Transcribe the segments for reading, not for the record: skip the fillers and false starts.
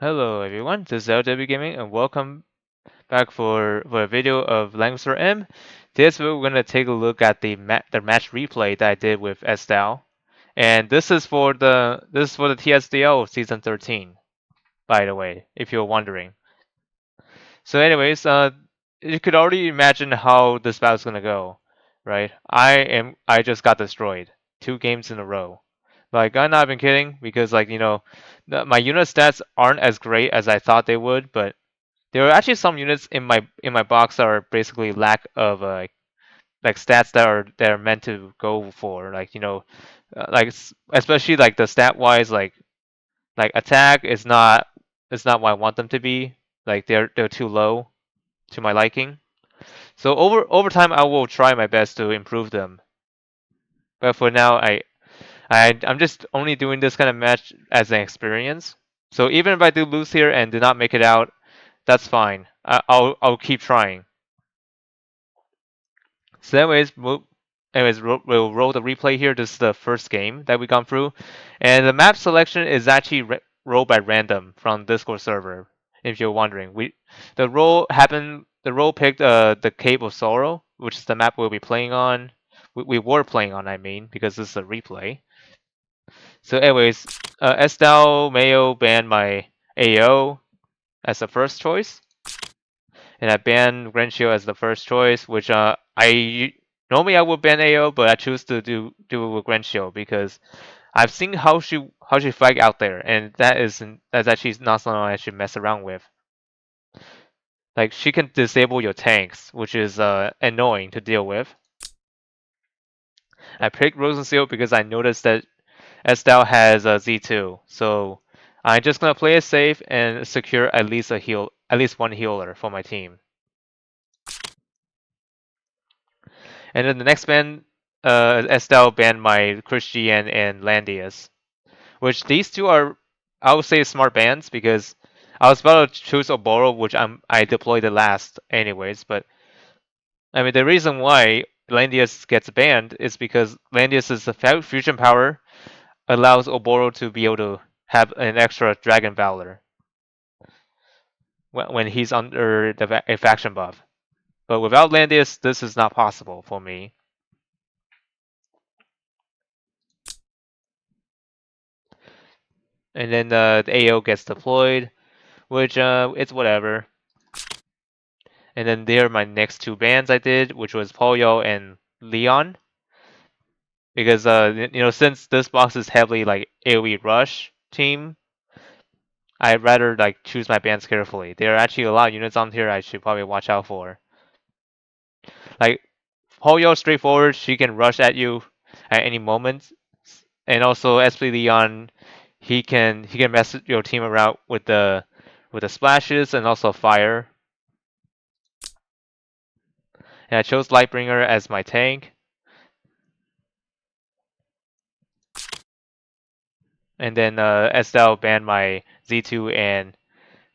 Hello everyone, this is LW Gaming and welcome back for a video of Langster M. Today we're gonna take a look at the match replay that I did with Sdao. And this is for the TSDL season 13, by the way, if you're wondering. So anyways, you could already imagine how this battle's gonna go, right? I just got destroyed 2 games in a row. Like I'm not even kidding because my unit stats aren't as great as I thought they would, but there are actually some units in my box that are basically lack of like stats that are meant to go for especially like the stat wise like attack is not what I want them to be. Like they're too low to my liking. So over time, I will try my best to improve them. But for now, I'm just only doing this kind of match as an experience. So even if I do lose here and do not make it out, that's fine. I'll keep trying. So we'll roll the replay here. This is the first game that we gone through, and the map selection is actually rolled by random from Discord server. If you're wondering, the roll picked the Cave of Sorrow, which is the map we'll be playing on. We were playing on, I mean, because this is a replay. So, anyways, Sdao Mayo banned my AO as the first choice, and I banned Grenchio as the first choice, which normally I would ban AO, but I choose to do it with Grenchio because I've seen how she fight out there, and that's actually not something I should mess around with. Like she can disable your tanks, which is annoying to deal with. I picked Rosenseal because I noticed that Estelle has a Z2, so I'm just gonna play it safe and secure at least one healer for my team. And then the next ban, Estelle banned my Christian and Landius, which these two are, I would say, smart bans because I was about to choose Oboro, which I deployed the last anyways. But I mean, the reason why Landius gets banned is because Landius's fusion power allows Oboro to be able to have an extra Dragon Valor when he's under a faction buff. But without Landius, this is not possible for me. And then the AO gets deployed, which it's whatever. And then there are my next two bans I did, which was Polyo and Leon. Because since this box is heavily like AoE rush team, I'd rather like choose my bans carefully. There are actually a lot of units on here I should probably watch out for. Like Polyo straightforward, she can rush at you at any moment. And also SP Leon, he can mess your team around with the splashes and also fire. And I chose Lightbringer as my tank. And then Estelle banned my Z2 and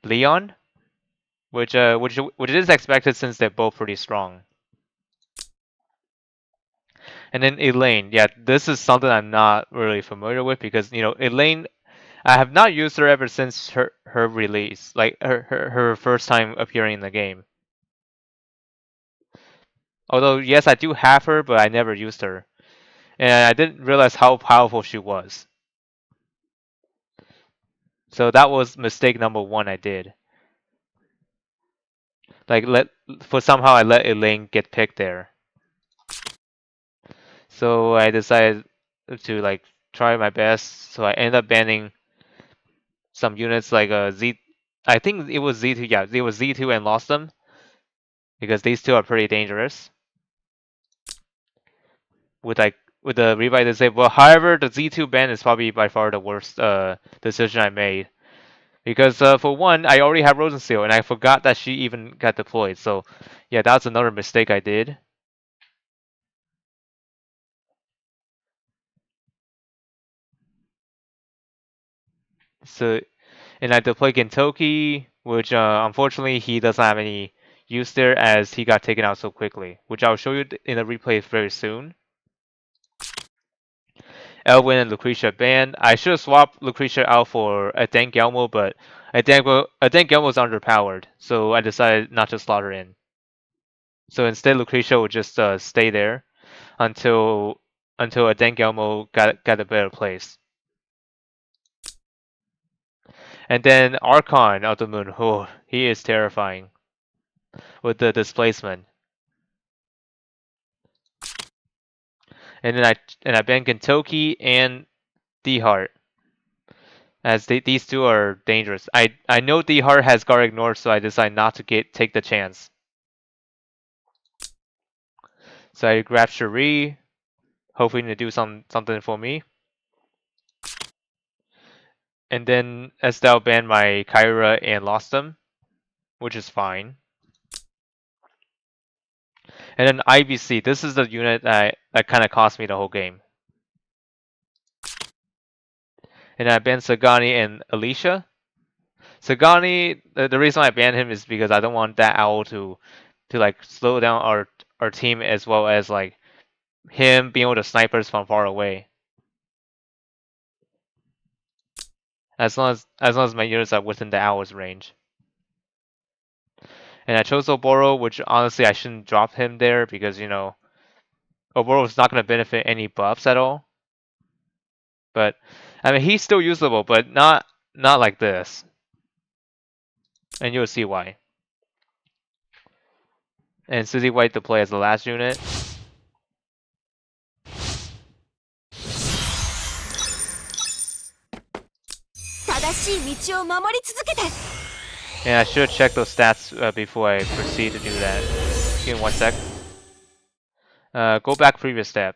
Leon, which is expected since they're both pretty strong. And then Elaine, yeah, this is something I'm not really familiar with because Elaine, I have not used her ever since her release, like her first time appearing in the game. Although yes, I do have her, but I never used her, and I didn't realize how powerful she was. So that was mistake number one I did. Like somehow I let Elaine get picked there. So I decided to like try my best. So I ended up banning some units like Z. I think it was Z2. Yeah, it was Z2 and lost them because these two are pretty dangerous. With the revive disable. However, the Z2 ban is probably by far the worst decision I made because for one, I already have Rosensteel and I forgot that she even got deployed. So yeah, that's another mistake I did. So and I deployed Gintoki, which unfortunately he doesn't have any use there as he got taken out so quickly, which I'll show you in the replay very soon. Elwin and Lucretia banned. I should have swapped Lucretia out for Adengelmo, but Adengelmo's underpowered, so I decided not to slot her in. So instead, Lucretia would just stay there until Adengelmo got a better place. And then Archon of the Moon, oh, he is terrifying with the displacement. And then I ban Gintoki and D-Heart, as these two are dangerous. I know D-Heart has guard ignored, so I decide not to take the chance. So I grab Cherie, hoping to do something for me. And then Sdao banned my Kyra and lost them, which is fine. And then IBC, this is the unit that kind of cost me the whole game. And I banned Sagani and Alicia. Sagani, the reason I banned him is because I don't want that owl to like slow down our team, as well as like him being able to snipe us from far away. As long as my units are within the owl's range. And I chose Oboro, which honestly I shouldn't drop him there because, you know, Oboro is not going to benefit any buffs at all. But I mean, he's still usable, but not like this. And you'll see why. And Suzy White to play as the last unit. And I should check those stats before I proceed to do that. Give me 1 sec. Go back previous step.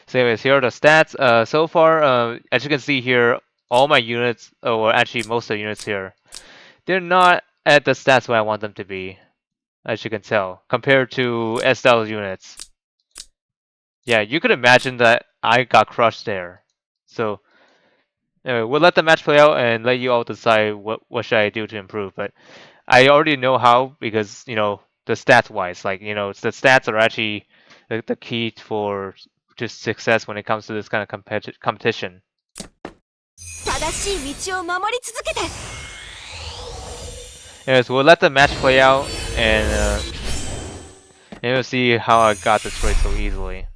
So anyways, here are the stats. So far, as you can see here, all my units, or actually most of the units here, they're not at the stats where I want them to be, as you can tell, compared to Sdao units. Yeah, you could imagine that I got crushed there. So anyway, we'll let the match play out and let you all decide what should I do to improve. But I already know how, because, you know, the stats wise, like, you know, the stats are actually the key to success when it comes to this kind of competition. Anyways, we'll let the match play out, and you'll see how I got destroyed so easily.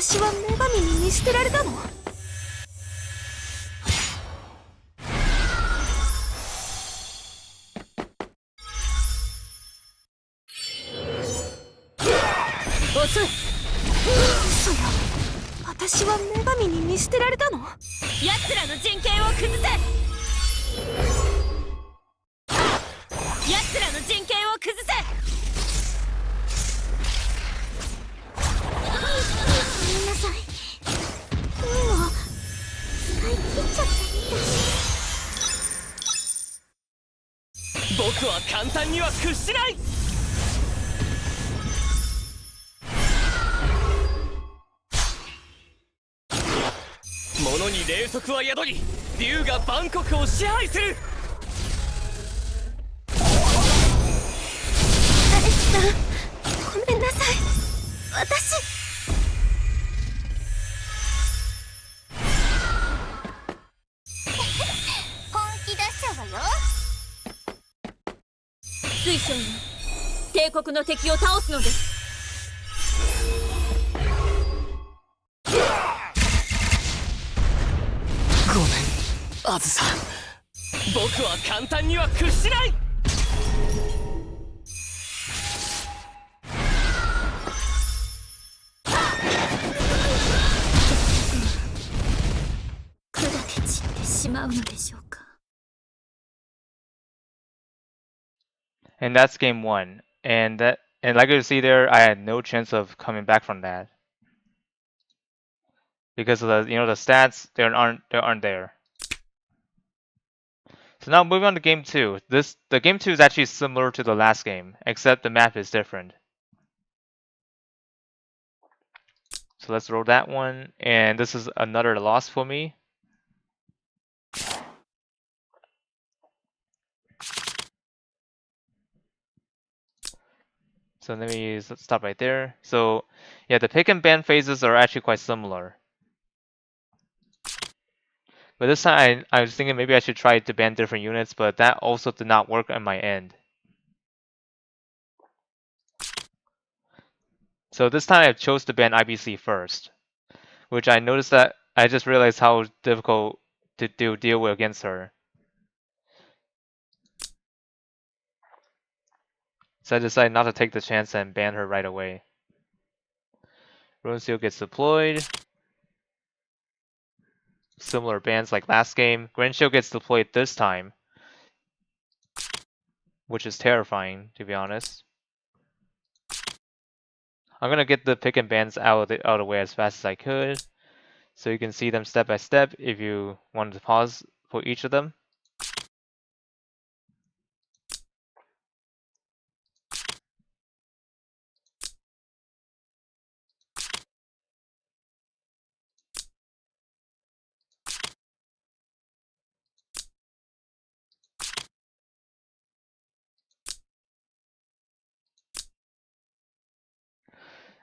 私は女神に見捨てられたの？遅い。嘘よ。私は女神に見捨てられたの？奴らの陣形を崩せ。奴らの陣形を崩せ。ごめんなさい。運を使い切っちゃったみたい。僕は簡単には屈しない。物に霊則は宿り、竜が万国を支配する。アレスさん、ごめんなさい。私本気出しちゃうわよ。水晶よ、帝国の敵を倒すのです。ごめん、あずさ。僕は簡単には屈しない。砕け散ってしまうのでしょうか。And that's game 1. And like you see there, I had no chance of coming back from that because of the the stats aren't there. So now moving on to game 2. The game 2 is actually similar to the last game, except the map is different. So let's roll that one, and this is another loss for me. So let me stop right there. So yeah, the pick and ban phases are actually quite similar. But this time I was thinking maybe I should try to ban different units, but that also did not work on my end. So this time I chose to ban IBC first, which I noticed that I just realized how difficult to deal with against her. So I decided not to take the chance and ban her right away. Ruin Seal gets deployed. Similar bans like last game. Grand Shield gets deployed this time, which is terrifying, to be honest. I'm gonna get the pick and bans out of the way as fast as I could, so you can see them step by step if you wanted to pause for each of them.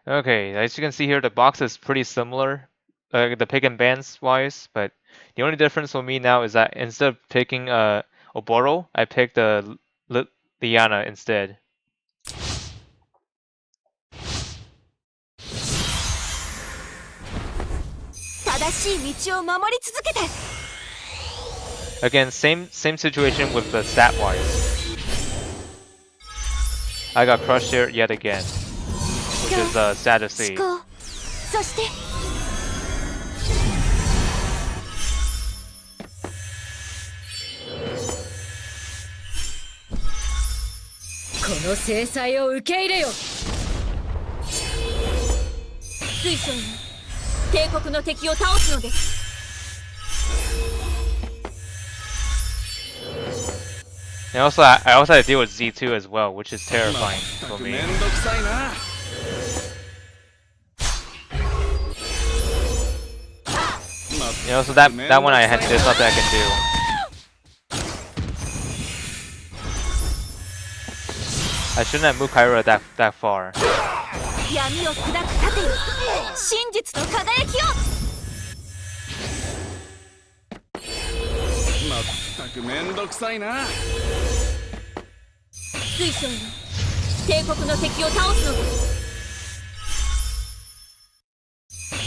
Okay, as you can see here, the box is pretty similar, the pick and bans wise, but the only difference for me now is that instead of picking Oboro, I picked Liana instead. Again, same situation with the stat wise. I got crushed here yet again, which is sad to see. And also, I also had to deal with Z2 as well, which is terrifying for me. So that one there's nothing I can do. I shouldn't have moved Kyra that far.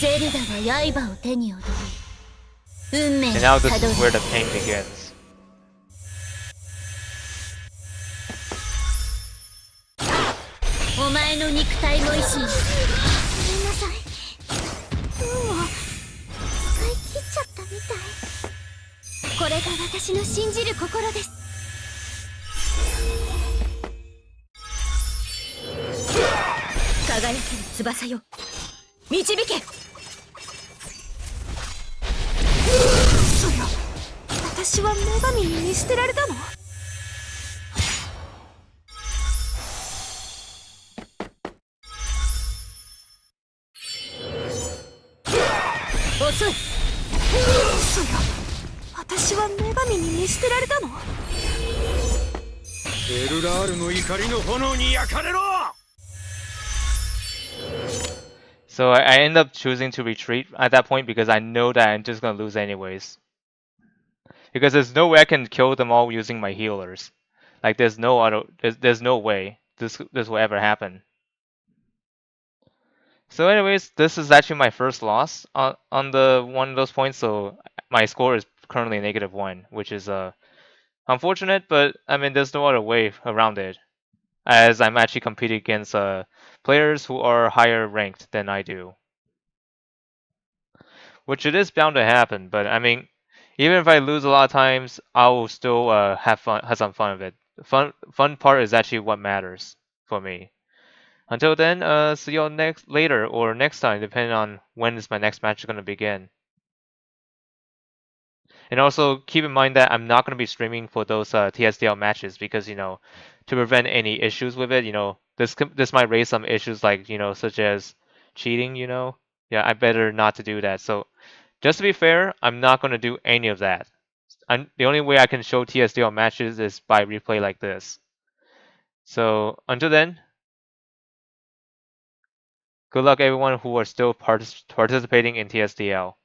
ゼルダは刃を手に踊り運命を And now this たど is る where the pain begins. お前の肉体も意志もごめんなさい運を使い切っちゃったみたいこれが私の信じる心です輝ける翼よ導け嘘よ私は女神に見捨てられたの遅い嘘よ私は女神に見捨てられたのエルラールの怒りの炎に焼かれろ So I end up choosing to retreat at that point because I know that I'm just gonna lose anyways. Because there's no way I can kill them all using my healers. Like there's no way this will ever happen. So anyways, this is actually my first loss on the one of those points, so my score is currently -1, which is unfortunate, but I mean there's no other way around it. As I'm actually competing against players who are higher ranked than I do. Which it is bound to happen, but I mean even if I lose a lot of times, I will still have some fun of it. Fun part is actually what matters for me. Until then, see y'all later or next time, depending on when is my next match going to begin. And also keep in mind that I'm not going to be streaming for those TSDL matches because to prevent any issues with it, this might raise some issues like such as cheating. Yeah, I better not to do that. So just to be fair, I'm not going to do any of that. The only way I can show TSDL matches is by replay like this. So until then, good luck everyone who are still participating in TSDL.